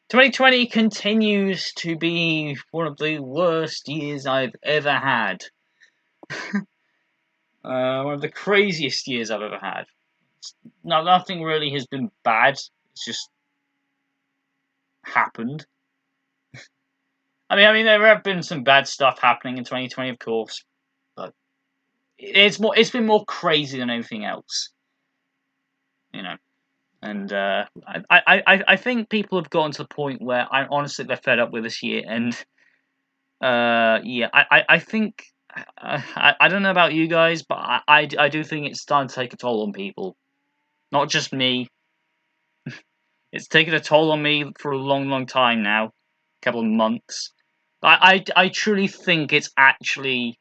2020 continues to be one of the worst years I've ever had. One of the craziest years I've ever had. No, nothing really has been bad. It's just happened. I mean, there have been some bad stuff happening in 2020, of course, but it's been more crazy than anything else, you know. And I think people have gotten to the point where I honestly they're fed up with this year, and yeah, I think I don't know about you guys, but I do think it's starting to take a toll on people, not just me. It's taken a toll on me for a long time now, a couple of months. I truly think it's actually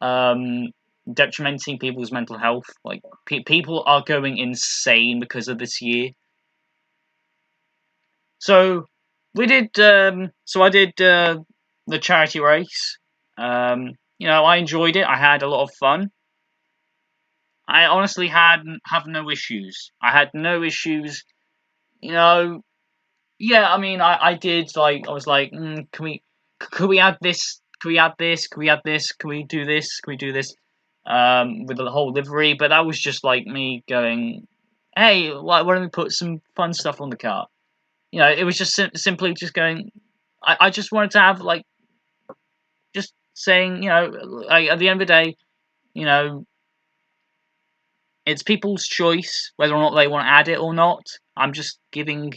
um, detrimenting people's mental health. Like people are going insane because of this year. So we did. So I did the charity race. I enjoyed it. I had a lot of fun. I honestly have no issues. I had no issues. You know, yeah. I mean, I did like I was like, could we add this? Can we add this? Can we add this? Can we do this? Can we do this? With the whole livery, but that was just like me going, hey, why don't we put some fun stuff on the car? It was just simply just going. I just wanted to have like just saying, like at the end of the day, you know, it's people's choice whether or not they want to add it or not. I'm just giving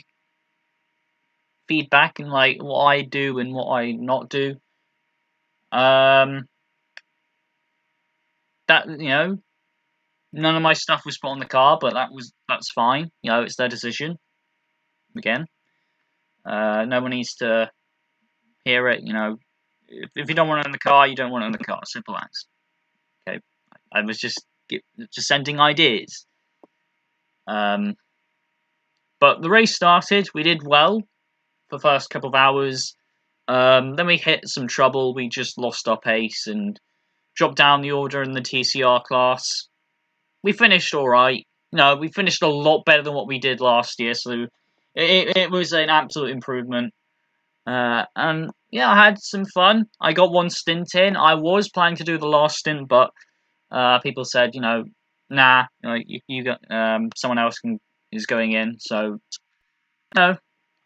feedback and like what I do and what I not do. Um, that none of my stuff was put on the car, but that's fine. It's their decision. Again, no one needs to hear it. If you don't want it in the car, you don't want it in the car. Simple as. Okay, I was just sending ideas. Um, but the race started. We did well for the first couple of hours. Then we hit some trouble. We just lost our pace and dropped down the order in the TCR class. We finished all right. No, we finished a lot better than what we did last year. So it was an absolute improvement. And yeah, I had some fun. I got one stint in. I was planning to do the last stint, but people said, nah, you got someone else is going in. So no,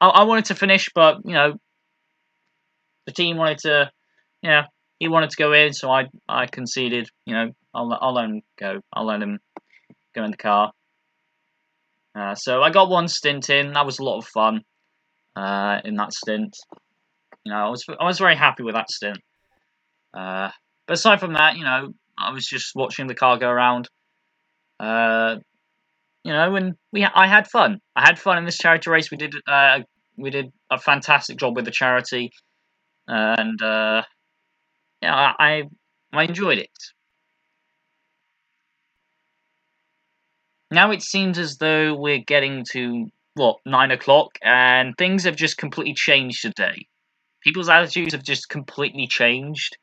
I wanted to finish, but the team wanted to, yeah, he wanted to go in, so I conceded. I'll let him go. I'll let him go in the car. So I got one stint in. That was a lot of fun. In that stint, I was very happy with that stint. But aside from that, I was just watching the car go around. And I had fun. I had fun in this charity race. We did a fantastic job with the charity, and yeah, I enjoyed it. Now it seems as though we're getting to what 9 o'clock, and things have just completely changed today. People's attitudes have just completely changed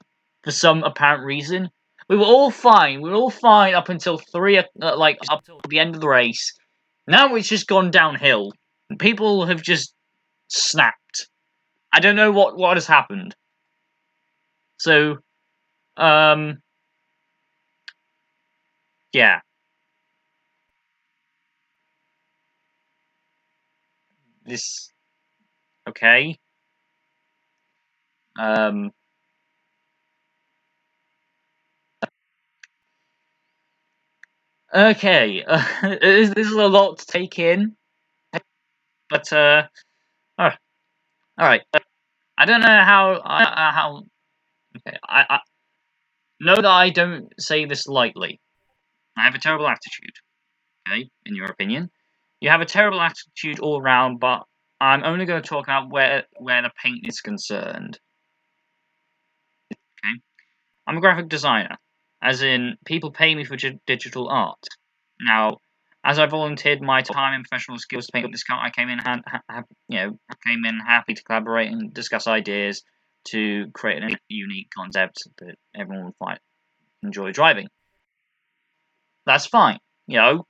for some apparent reason. We were all fine. We were all fine up until like up till the end of the race. Now it's just gone downhill. People have just snapped. I don't know what has happened. So, um, yeah, this okay. Um, okay. This is a lot to take in, but all right. I don't know how. Okay, I know that I don't say this lightly. I have a terrible attitude. Okay, in your opinion, you have a terrible attitude all around, but I'm only going to talk about where the paint is concerned. Okay, I'm a graphic designer, as in people pay me for digital art. Now, as I volunteered my time and professional skills to paint this car, I came in came in happy to collaborate and discuss ideas to create a unique concept that everyone would find enjoy driving. That's fine. I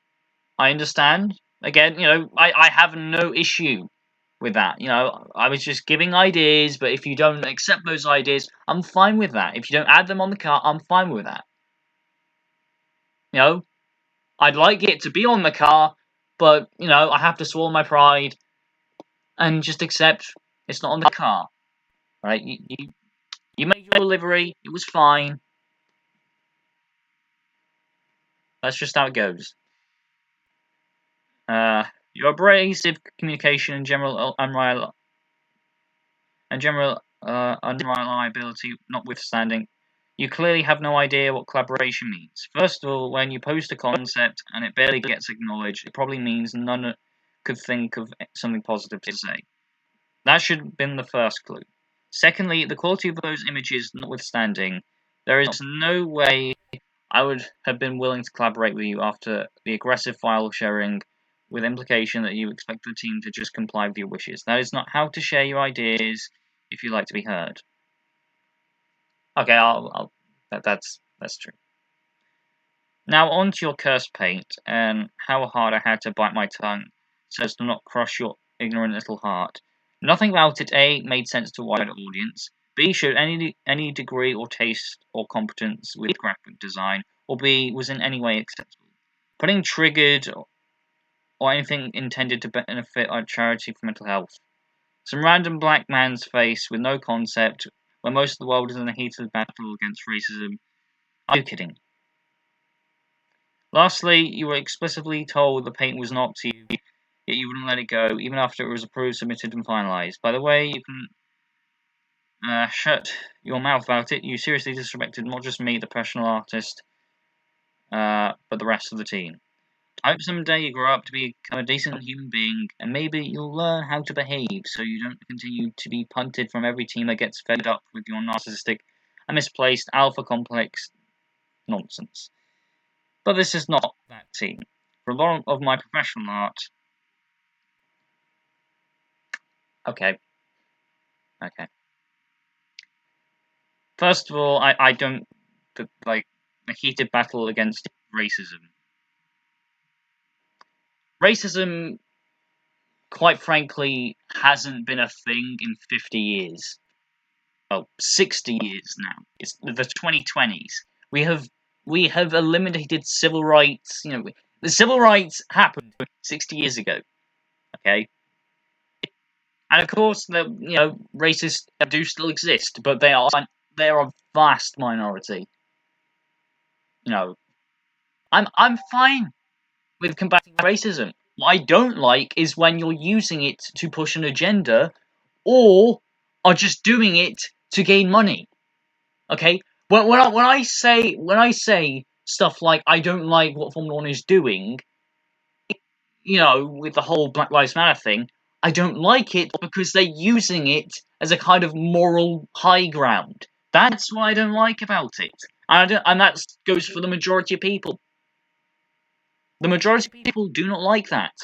understand. again, I have no issue with that. I was just giving ideas, but if you don't accept those ideas, I'm fine with that. If you don't add them on the car, I'm fine with that. I'd like it to be on the car, but I have to swallow my pride and just accept it's not on the car. Right? You made your livery. It was fine. That's just how it goes. Your abrasive communication and general unreliability notwithstanding, you clearly have no idea what collaboration means. First of all, when you post a concept and it barely gets acknowledged, it probably means none could think of something positive to say. That should have been the first clue. Secondly, the quality of those images notwithstanding, there is no way I would have been willing to collaborate with you after the aggressive file sharing with implication that you expect the team to just comply with your wishes. That is not how to share your ideas if you like to be heard. Okay, that's true. Now on to your cursed paint and how hard I had to bite my tongue so as to not crush your ignorant little heart. Nothing about it A made sense to a wider audience, B showed any degree or taste or competence with graphic design, or B was in any way acceptable. Putting triggered or anything intended to benefit our charity for mental health. Some random black man's face with no concept, when most of the world is in a heated battle against racism. Are you kidding? Lastly, you were explicitly told the paint was not to you, yet you wouldn't let it go, even after it was approved, submitted, and finalized. By the way, you can shut your mouth about it. You seriously disrespected not just me, the professional artist, but the rest of the team. I hope someday you grow up to become a decent human being, and maybe you'll learn how to behave so you don't continue to be punted from every team that gets fed up with your narcissistic and misplaced alpha complex nonsense. But this is not that team. For a lot of my professional art... Okay. First of all, I don't... like, a heated battle against racism. Racism, quite frankly, hasn't been a thing in 50 years. Well, 60 years now. It's the 2020s. We have eliminated civil rights. The civil rights happened 60 years ago. Okay, and of course, racists do still exist, but they are a vast minority. I'm fine with combating racism. What I don't like is when you're using it to push an agenda, or are just doing it to gain money. Okay, when I say stuff like I don't like what Formula One is doing, with the whole Black Lives Matter thing, I don't like it because they're using it as a kind of moral high ground. That's what I don't like about it, and that goes for the majority of people. The majority of people do not like that.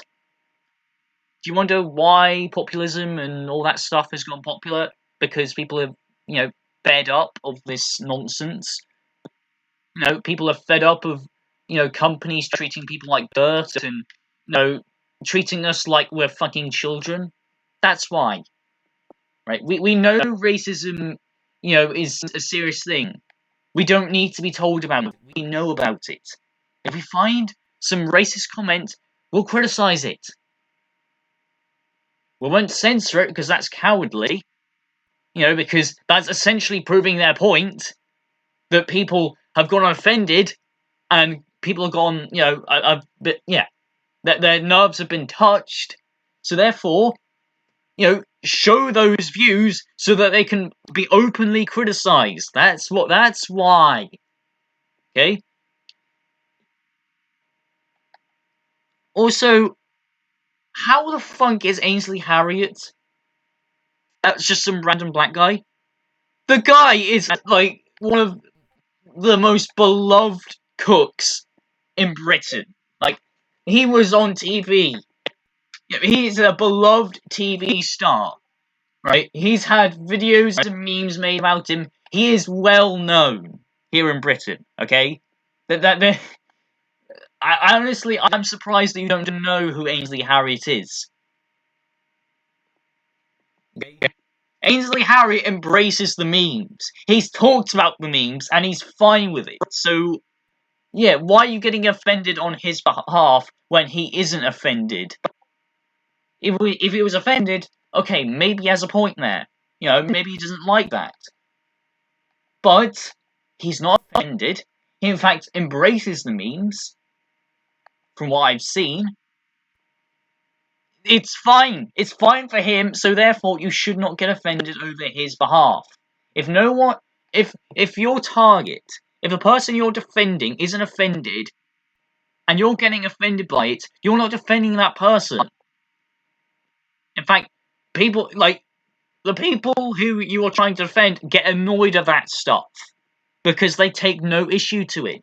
Do you wonder why populism and all that stuff has gone popular? Because people are, fed up of this nonsense. People are fed up of, companies treating people like dirt and, treating us like we're fucking children. That's why. Right? We know racism, is a serious thing. We don't need to be told about it. We know about it. If we find some racist comment, we'll criticize it. We won't censor it because that's cowardly. Because that's essentially proving their point that people have gone offended and people have gone, that their nerves have been touched. So therefore, show those views so that they can be openly criticized. That's why. Okay? Also, how the fuck is Ainsley Harriott? That's just some random black guy. The guy is like one of the most beloved cooks in Britain. Like, he was on TV. He's a beloved TV star, right? He's had videos and memes made about him. He is well known here in Britain. Okay, that honestly, I'm surprised that you don't know who Ainsley Harriott is. Ainsley Harriott embraces the memes. He's talked about the memes, and he's fine with it. So, yeah, why are you getting offended on his behalf when he isn't offended? If he was offended, okay, maybe he has a point there. Maybe he doesn't like that. But he's not offended. He, in fact, embraces the memes, from what I've seen. It's fine. It's fine for him, so therefore you should not get offended over his behalf. If no one, if your target, if the person you're defending isn't offended, and you're getting offended by it, you're not defending that person. In fact, people like the people who you are trying to defend get annoyed at that stuff because they take no issue to it.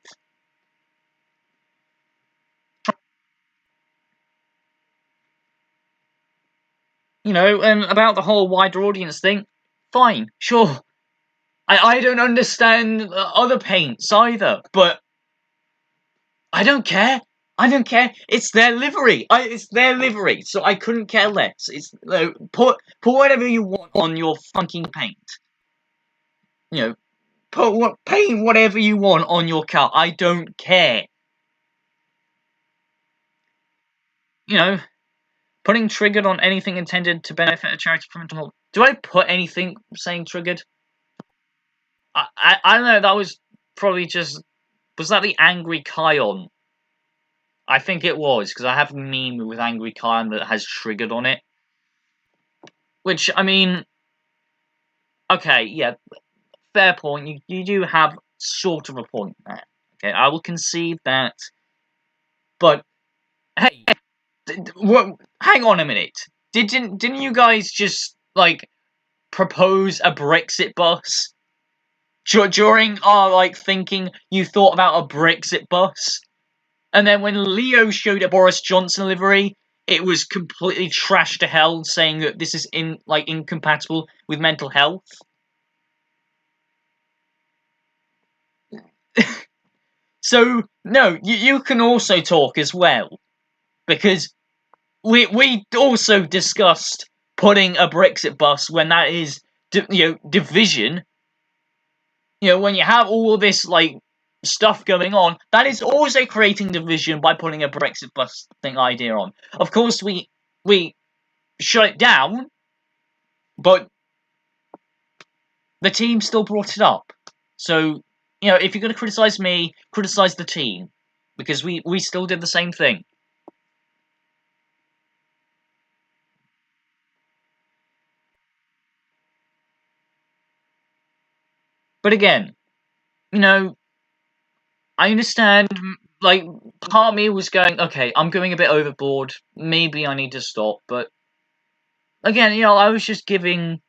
And about the whole wider audience thing, fine, sure. I don't understand other paints either, but I don't care. I don't care. It's their livery. It's their livery, so I couldn't care less. Put whatever you want on your fucking paint. Paint whatever you want on your car. I don't care. Putting triggered on anything intended to benefit a charity from mental. Do I put anything saying triggered? I don't know. That was probably just. Was that the Angry Kion? I think it was, because I have a meme with Angry Kion that has triggered on it. Which, I mean. Okay, yeah. Fair point. You do have sort of a point there. Okay, I will concede that. But, hey. Hang on a minute. Didn't you guys just, propose a Brexit bus? During our, thinking, you thought about a Brexit bus? And then when Leo showed a Boris Johnson livery, it was completely trashed to hell, saying that this is incompatible with mental health. So, no, you can also talk as well. Because we also discussed putting a Brexit bus when that is, division. When you have all this, stuff going on, that is also creating division by putting a Brexit bus thing idea on. Of course, we shut it down, but the team still brought it up. So, if you're going to criticize me, criticize the team, because we still did the same thing. But again, I understand, part of me was going, okay, I'm going a bit overboard, maybe I need to stop, but again, I was just giving.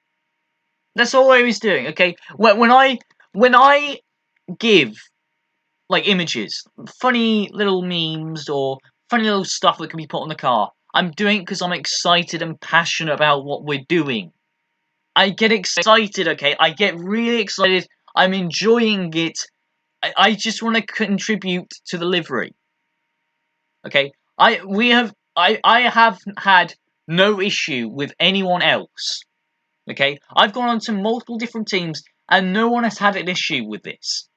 That's all I was doing, okay? When I give, images, funny little memes, or funny little stuff that can be put on the car, I'm doing it because I'm excited and passionate about what we're doing. I get excited, okay? I get really excited. I'm enjoying it. I just want to contribute to the livery. Okay? I have had no issue with anyone else. Okay? I've gone on to multiple different teams and no one has had an issue with this.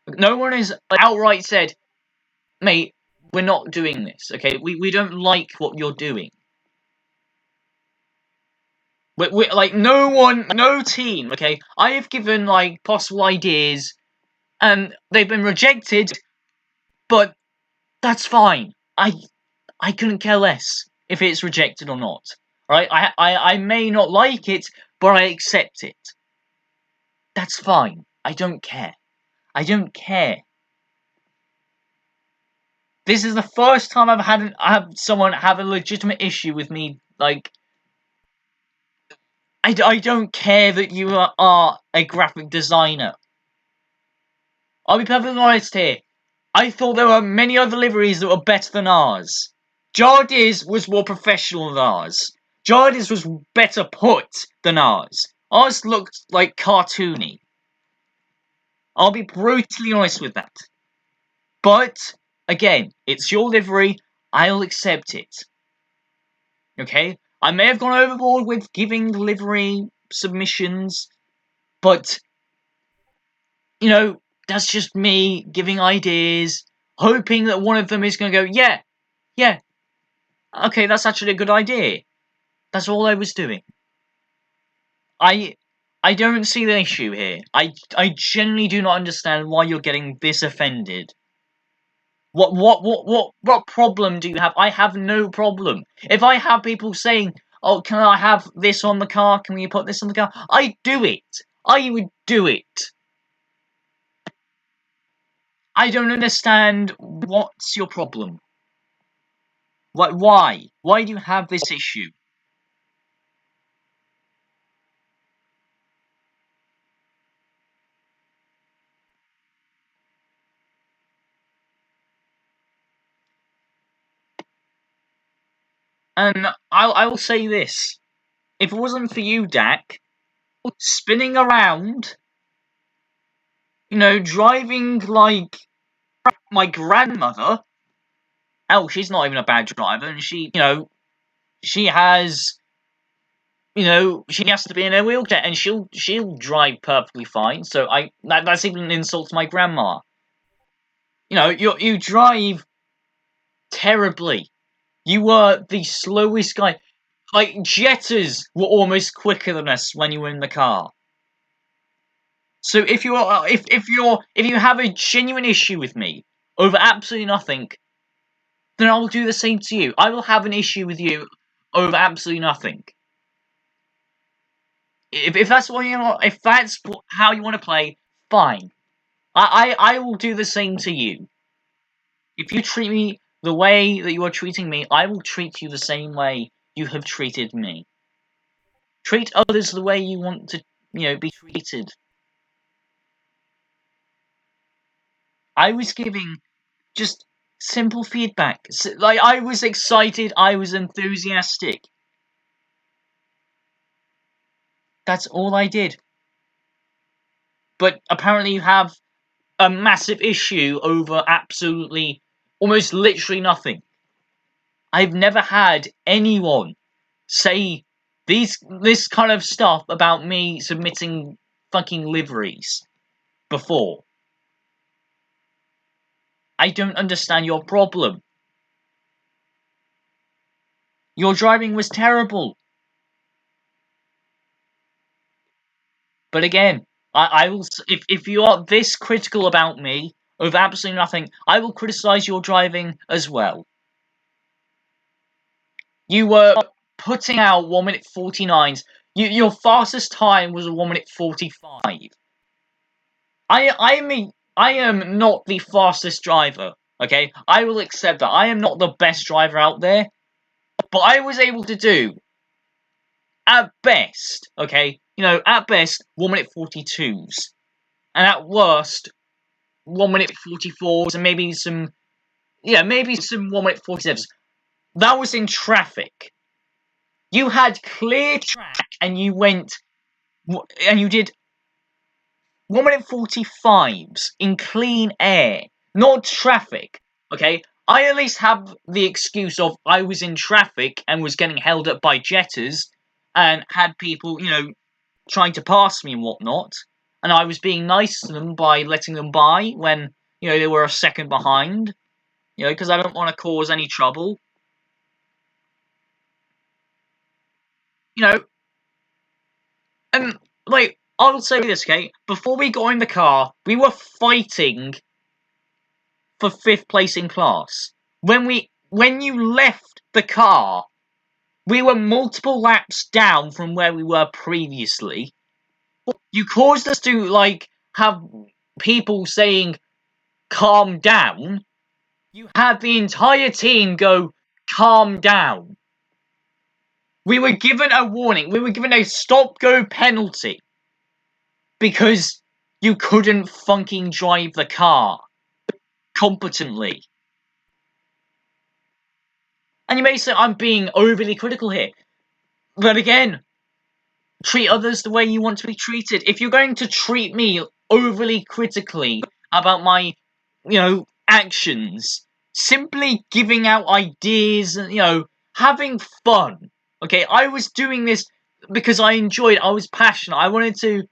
No one has outright said, mate, we're not doing this, okay? We don't like what you're doing. We no team, okay? I have given, possible ideas, and they've been rejected, but that's fine. I couldn't care less if it's rejected or not. Right? I may not like it, but I accept it. That's fine. I don't care. I don't care. This is the first time I've had someone have a legitimate issue with me. I don't care that you are a graphic designer. I'll be perfectly honest here. I thought there were many other liveries that were better than ours. Jardi's was more professional than ours. Jardi's was better put than ours. Ours looked cartoony. I'll be brutally honest with that. But Again, it's your livery. I'll accept it. Okay? I may have gone overboard with giving livery submissions, but, you know, that's just me giving ideas, hoping that one of them is going to go, yeah, okay, that's actually a good idea. That's all I was doing. I don't see the issue here. I genuinely do not understand why you're getting this offended. What problem do you have? I have no problem. If I have people saying, "Oh, can I have this on the car? Can we put this on the car?" I do it. I would do it. I don't understand what's your problem. Why? Why do you have this issue? And I will say this: if it wasn't for you, Dak, spinning around, driving like my grandmother. Oh, she's not even a bad driver, and she has, she has to be in a wheelchair, and she'll drive perfectly fine. So that's even an insult to my grandma. You drive terribly. You were the slowest guy. Like jetters were almost quicker than us when you were in the car. So if you have a genuine issue with me over absolutely nothing, then I will do the same to you. I will have an issue with you over absolutely nothing. If that's what you want, if that's how you want to play, fine. I will do the same to you. If you treat me the way that you are treating me, I will treat you the same way you have treated me. Treat others the way you want to, be treated. I was giving just simple feedback. Like, I was excited, I was enthusiastic. That's all I did. But apparently you have a massive issue over absolutely, almost literally nothing. I've never had anyone say this kind of stuff about me submitting fucking liveries before. I don't understand your problem. Your driving was terrible. But again, I will. If you are this critical about me over absolutely nothing, I will criticize your driving as well. You were putting out 1 minute 49s. Your fastest time was a 1 minute 45. I am not the fastest driver. Okay, I will accept that. I am not the best driver out there, but I was able to do at best. Okay, at best 1 minute 42s, and at worst 1 minute 44s, and maybe some 1 minute 47s. That was in traffic. You had clear track, and you did 1 minute 45s in clean air, not traffic. Okay, I at least have the excuse of I was in traffic and was getting held up by jetters, and had people, trying to pass me and whatnot, and I was being nice to them by letting them by when they were a second behind. Because I don't want to cause any trouble. You know, and like I'll say this, okay? Before we got in the car, we were fighting for fifth place in class. When you left the car, we were multiple laps down from where we were previously. You caused us to have people saying calm down. You had the entire team go calm down. We were given a warning. We were given a stop-go penalty because you couldn't fucking drive the car competently. And you may say I'm being overly critical here. But again, treat others the way you want to be treated. If you're going to treat me overly critically about my, actions, simply giving out ideas and, having fun. Okay, I was doing this because I enjoyed it. I was passionate. I wanted to,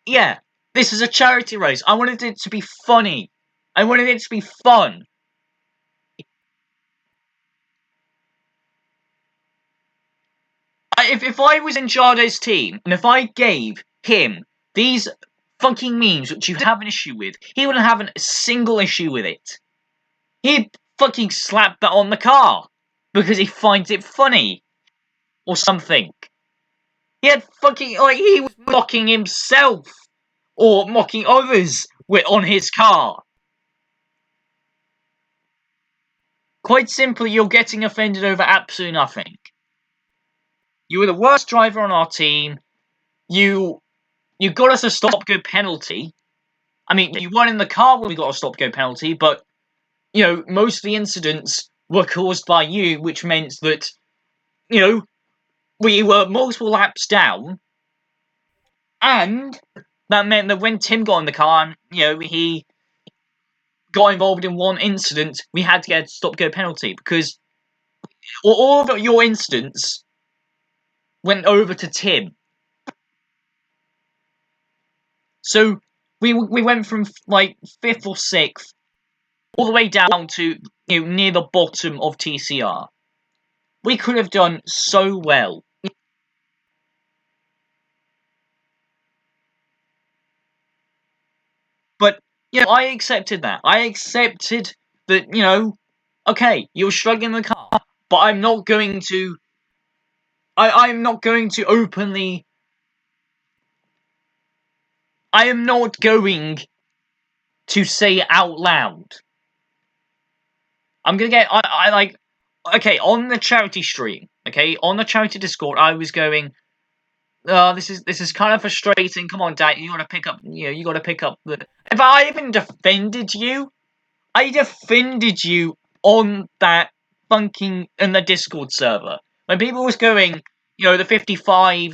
yeah, this is a charity race. I wanted it to be funny. I wanted it to be fun. If I was in Jarde's team, and if I gave him these fucking memes, which you have an issue with, he wouldn't have a single issue with it. He'd fucking slap that on the car because he finds it funny or something. He had fucking he was mocking himself or mocking others on his car. Quite simply, you're getting offended over absolutely nothing. You were the worst driver on our team. You got us a stop-go penalty. I mean, you weren't in the car when we got a stop-go penalty, but most of the incidents were caused by you, which meant that we were multiple laps down, and that meant that when Tim got in the car and he got involved in one incident, we had to get a stop-go penalty because all of your incidents went over to Tim. So we went from like 5th or 6th all the way down to near the bottom of TCR. We could have done so well. But I accepted that. I accepted that, okay, you're struggling in the car, but I'm not going to I'm not going to openly I am not going to say it out loud. I'm gonna get I like okay, on the charity stream, okay, on the charity Discord, I was going, this is kind of frustrating. Come on, Dad, you gotta pick up you gotta pick up the if I even defended you, I defended you on that funking in the Discord server. When people was going, the 55,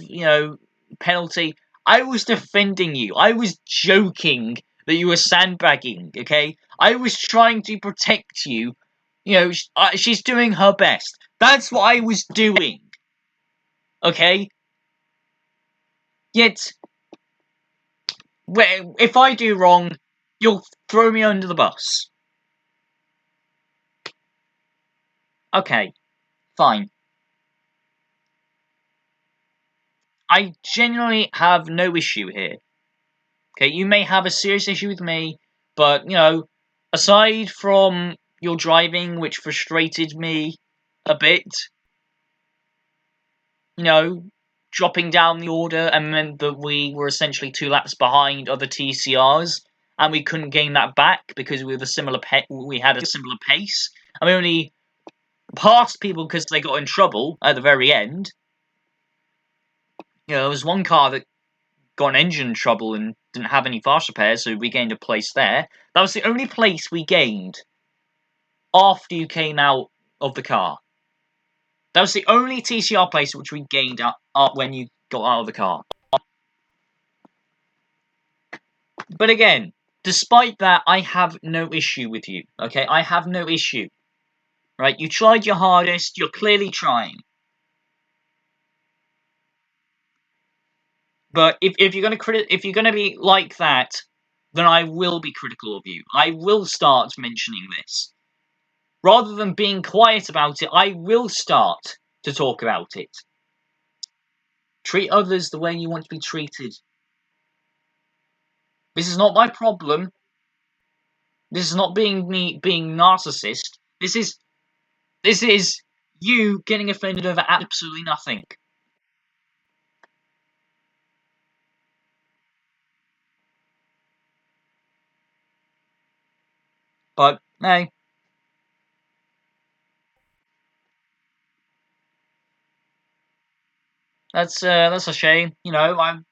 penalty, I was defending you. I was joking that you were sandbagging, okay? I was trying to protect you. She's doing her best. That's what I was doing. Okay? Yet, if I do wrong, you'll throw me under the bus. Okay, fine. I genuinely have no issue here. Okay, you may have a serious issue with me, but, aside from your driving, which frustrated me a bit, dropping down the order and meant that we were essentially 2 laps behind other TCRs, and we couldn't gain that back because we had a similar pace, and we only passed people because they got in trouble at the very end. There was one car that got an engine trouble and didn't have any fast repairs, so we gained a place there. That was the only place we gained after you came out of the car. That was the only TCR place which we gained up when you got out of the car. But again, despite that, I have no issue with you, okay? I have no issue. Right? You tried your hardest, you're clearly trying. But if you're gonna be like that, then I will be critical of you. I will start mentioning this. Rather than being quiet about it, I will start to talk about it. Treat others the way you want to be treated. This is not my problem. This is not being narcissist. This is you getting offended over absolutely nothing. But hey, that's a shame. When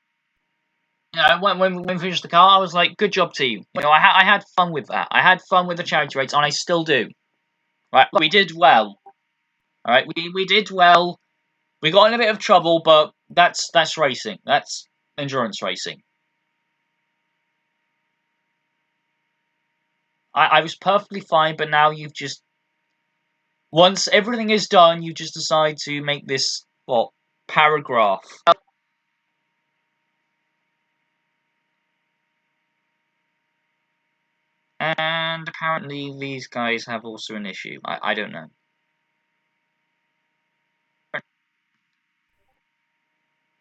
we finished the car, I was like, good job, team. I had fun with that. I had fun with the charity rates, and I still do. Right, we did well. All right, we did well. We got in a bit of trouble, but that's racing. That's endurance racing. I was perfectly fine, but now you've just once everything is done, you just decide to make this what paragraph. And apparently these guys have also an issue. I don't know.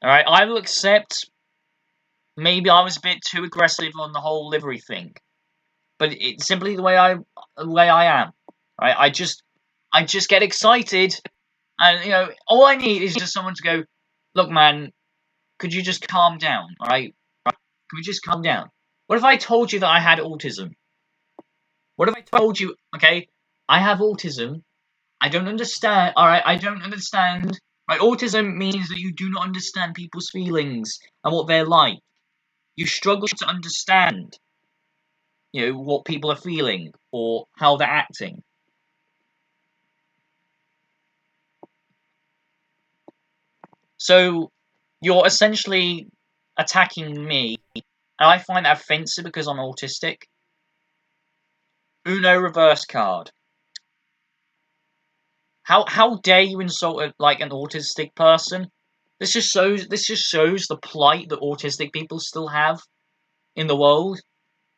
Alright, I will accept maybe I was a bit too aggressive on the whole livery thing. But it's simply the way I am. Right? I just get excited and all I need is just someone to go, look man, could you just calm down? Alright? Could we just calm down? What if I told you that I had autism? What if I told you, okay, I have autism. I don't understand. All right, I don't understand. Right, autism means that you do not understand people's feelings and what they're like. You struggle to understand, what people are feeling or how they're acting. So you're essentially attacking me, and I find that offensive because I'm autistic. Uno reverse card. How dare you insult like an autistic person? This just shows the plight that autistic people still have in the world.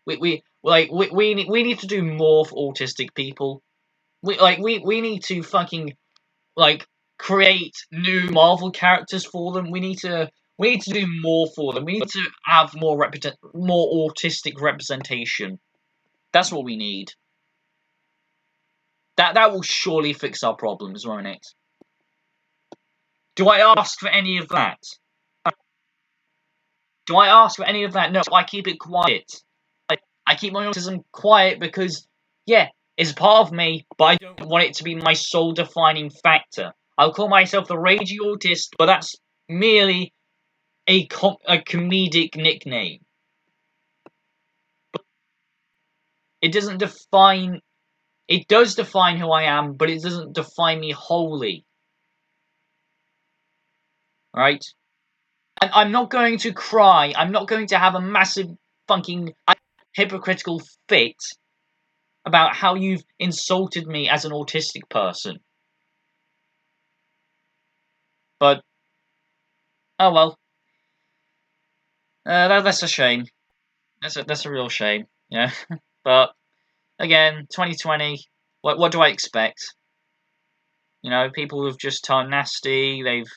We need to do more for autistic people. We need to fucking like create new Marvel characters for them. We need to do more for them. We need to have more autistic representation. That's what we need. That will surely fix our problems, won't it? Do I ask for any of that? Do I ask for any of that? No, I keep it quiet. I keep my autism quiet because, yeah, it's part of me, but I don't want it to be my sole defining factor. I'll call myself the Ragey Autist, but that's merely a comedic nickname. It doesn't define. It does define who I am, but it doesn't define me wholly. Right? And I'm not going to cry. I'm not going to have a massive fucking hypocritical fit about how you've insulted me as an autistic person. But oh well. That's a shame. That's a real shame. Yeah. But again, 2020. What do I expect? People have just turned nasty. They've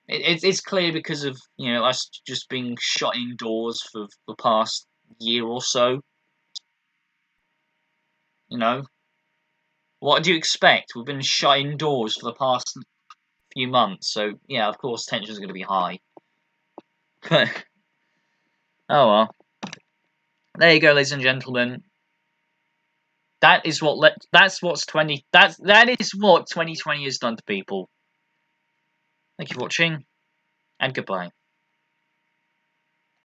it's clear because of us just being shut indoors for the past year or so. You know what do you expect? We've been shut indoors for the past few months, so yeah, of course tension's going to be high. oh well. There you go, ladies and gentlemen. That is what 2020 has done to people. Thank you for watching, and goodbye.